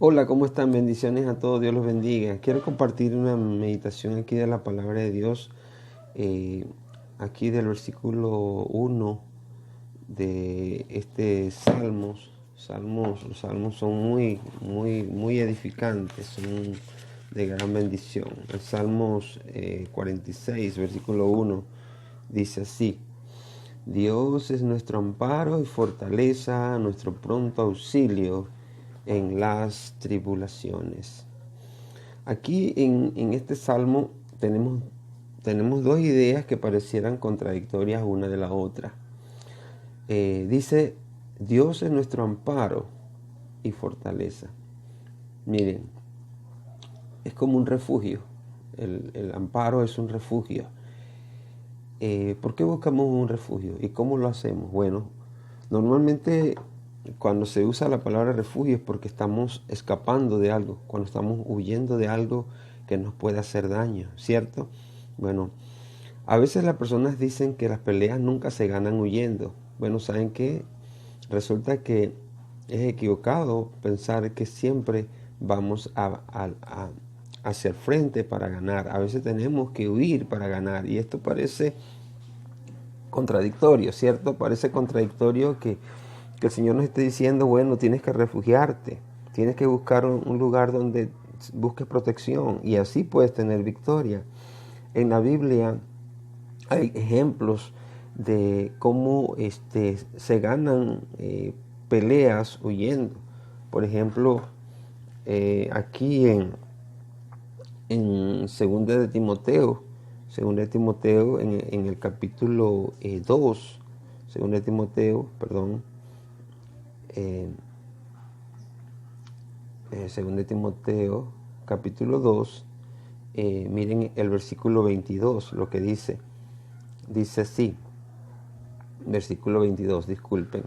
Hola, ¿cómo están? Bendiciones a todos, Dios los bendiga. Quiero compartir una meditación aquí de la palabra de Dios, eh, aquí del versículo 1 de este Los salmos son muy edificantes, son de gran bendición. El Salmos 46, versículo 1, dice así: Dios es nuestro amparo y fortaleza, nuestro pronto auxilio en las tribulaciones. Aquí en este salmo tenemos dos ideas que parecieran contradictorias una de la otra. Dice, Dios es nuestro amparo y fortaleza. Miren, es como un refugio. El amparo es un refugio. ¿Por qué buscamos un refugio? ¿Y cómo lo hacemos? Bueno, normalmente cuando se usa la palabra refugio es porque estamos escapando de algo, cuando estamos huyendo de algo que nos puede hacer daño, ¿cierto? Bueno, a veces las personas dicen que las peleas nunca se ganan huyendo. Bueno, ¿saben qué? Resulta que es equivocado pensar que siempre vamos hacia el frente para ganar. A veces tenemos que huir para ganar. Y esto parece contradictorio, ¿cierto? Parece contradictorio que el Señor nos esté diciendo, bueno, tienes que refugiarte, tienes que buscar un lugar donde busques protección y así puedes tener victoria. En la Biblia hay ejemplos de cómo se ganan peleas huyendo. Por ejemplo, aquí en segunda de Timoteo en el capítulo 2, segunda de Timoteo, perdón, eh, segunda de Timoteo, capítulo 2, miren el versículo 22, lo que dice así, versículo 22, disculpen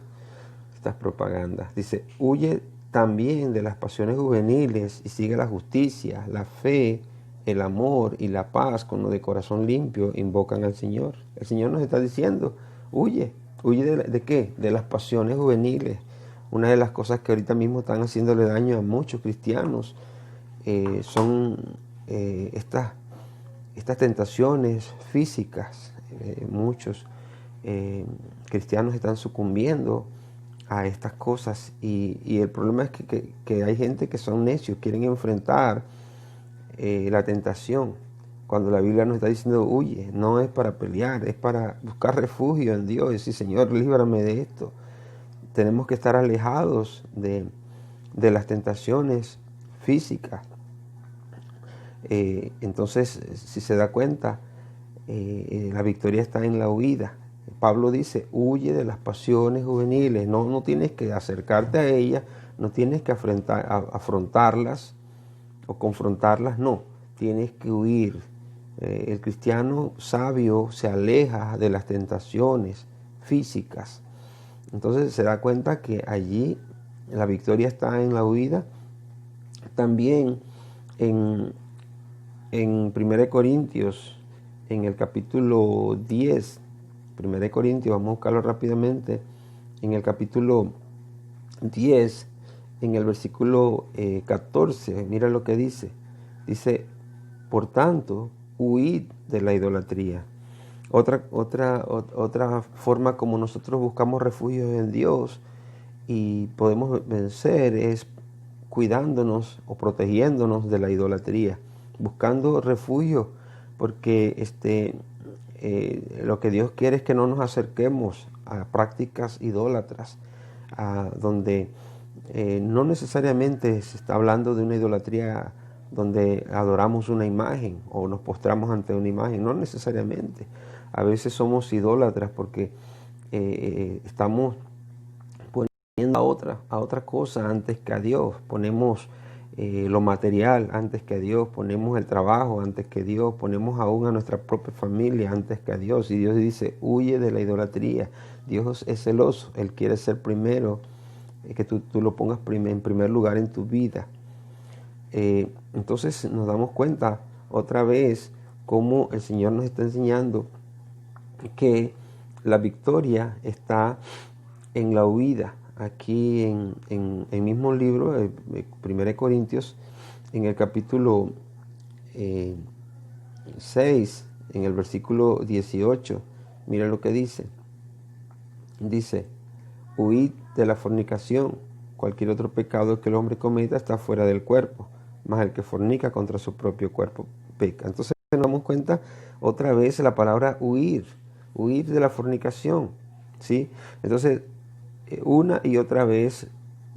estas propagandas, dice, huye también de las pasiones juveniles y sigue la justicia, la fe, el amor y la paz con los de corazón limpio invocan al Señor. El Señor nos está diciendo, huye de qué? De las pasiones juveniles. Una de las cosas que ahorita mismo están haciéndole daño a muchos cristianos son estas tentaciones físicas. Muchos cristianos están sucumbiendo a estas cosas y el problema es que hay gente que son necios, quieren enfrentar la tentación. Cuando la Biblia nos está diciendo huye, no es para pelear, es para buscar refugio en Dios y decir, Señor, líbrame de esto. Tenemos que estar alejados de las tentaciones físicas. Entonces, si se da cuenta, la victoria está en la huida. Pablo dice, huye de las pasiones juveniles, no tienes que acercarte a ellas, no tienes que afrontarlas o confrontarlas, no, tienes que huir. El cristiano sabio se aleja de las tentaciones físicas. Entonces se da cuenta que allí la victoria está en la huida. También en 1 Corintios, en el capítulo 10, 1 Corintios, vamos a buscarlo rápidamente, en el capítulo 10, en el versículo 14, mira lo que dice. Dice, por tanto, huid de la idolatría. Otra forma como nosotros buscamos refugio en Dios y podemos vencer es cuidándonos o protegiéndonos de la idolatría, buscando refugio, porque lo que Dios quiere es que no nos acerquemos a prácticas idólatras, donde no necesariamente se está hablando de una idolatría donde adoramos una imagen o nos postramos ante una imagen, no necesariamente. A veces somos idólatras porque estamos poniendo a otra cosa antes que a Dios. Ponemos lo material antes que a Dios, ponemos el trabajo antes que Dios, ponemos aún a nuestra propia familia antes que a Dios. Y Dios dice, huye de la idolatría. Dios es celoso, Él quiere ser primero, que tú lo pongas en primer lugar en tu vida. Entonces nos damos cuenta otra vez cómo el Señor nos está enseñando que la victoria está en la huida. aquí en el mismo libro, 1 Corintios, en el capítulo 6, en el versículo 18, mira lo que dice. Dice, huid de la fornicación. Cualquier otro pecado que el hombre cometa está fuera del cuerpo, mas el que fornica contra su propio cuerpo peca. Entonces nos damos cuenta otra vez la palabra huir, huir de la fornicación, ¿sí? Entonces, una y otra vez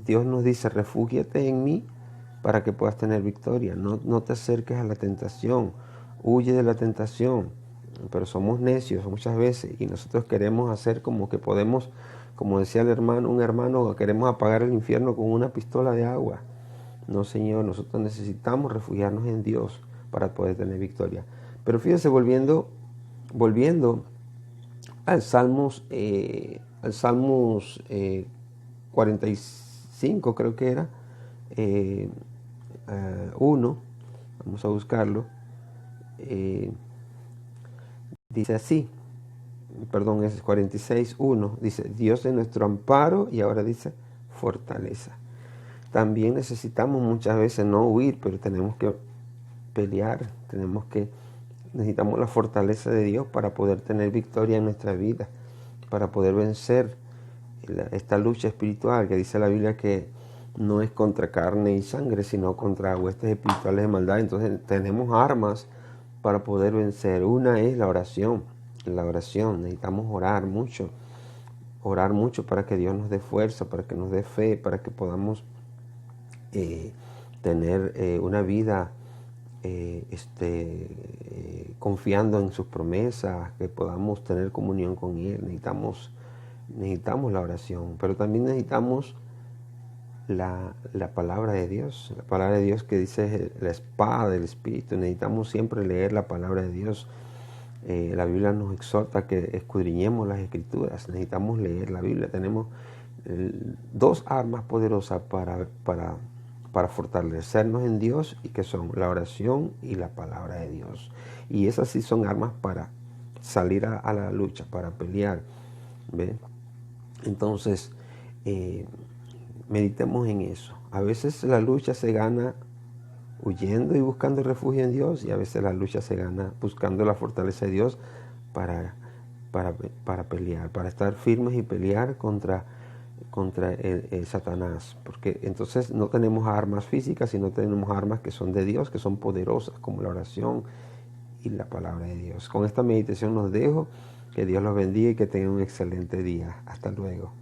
Dios nos dice, refúgiate en mí para que puedas tener victoria. No te acerques a la tentación, huye de la tentación. Pero somos necios muchas veces y nosotros queremos hacer como que podemos, como decía el hermano, un hermano, queremos apagar el infierno con una pistola de agua. No, Señor, nosotros necesitamos refugiarnos en Dios para poder tener victoria. Pero fíjense, volviendo al Salmos 45, creo que era, 1, vamos a buscarlo, dice así, perdón, es 46:1, dice, Dios es nuestro amparo, y ahora dice, fortaleza. También necesitamos muchas veces no huir, pero tenemos que pelear, necesitamos la fortaleza de Dios para poder tener victoria en nuestra vida, para poder vencer esta lucha espiritual que dice la Biblia que no es contra carne y sangre, sino contra huestes espirituales de maldad. Entonces tenemos armas para poder vencer. Una es la oración. Necesitamos orar mucho para que Dios nos dé fuerza, para que nos dé fe, para que podamos tener una vida confiando en sus promesas, que podamos tener comunión con Él. Necesitamos la oración, pero también necesitamos la palabra de Dios, la palabra de Dios que dice la espada del Espíritu. Necesitamos siempre leer la palabra de Dios. La Biblia nos exhorta a que escudriñemos las Escrituras. Necesitamos leer la Biblia. Tenemos dos armas poderosas para fortalecernos en Dios, y que son la oración y la palabra de Dios. Y esas sí son armas para salir a la lucha, para pelear. ¿Ve? Entonces, meditemos en eso. A veces la lucha se gana huyendo y buscando refugio en Dios, y a veces la lucha se gana buscando la fortaleza de Dios para pelear, para estar firmes y pelear contra el Satanás, porque entonces no tenemos armas físicas, sino tenemos armas que son de Dios, que son poderosas, como la oración y la palabra de Dios. Con esta meditación los dejo, que Dios los bendiga y que tengan un excelente día. Hasta luego.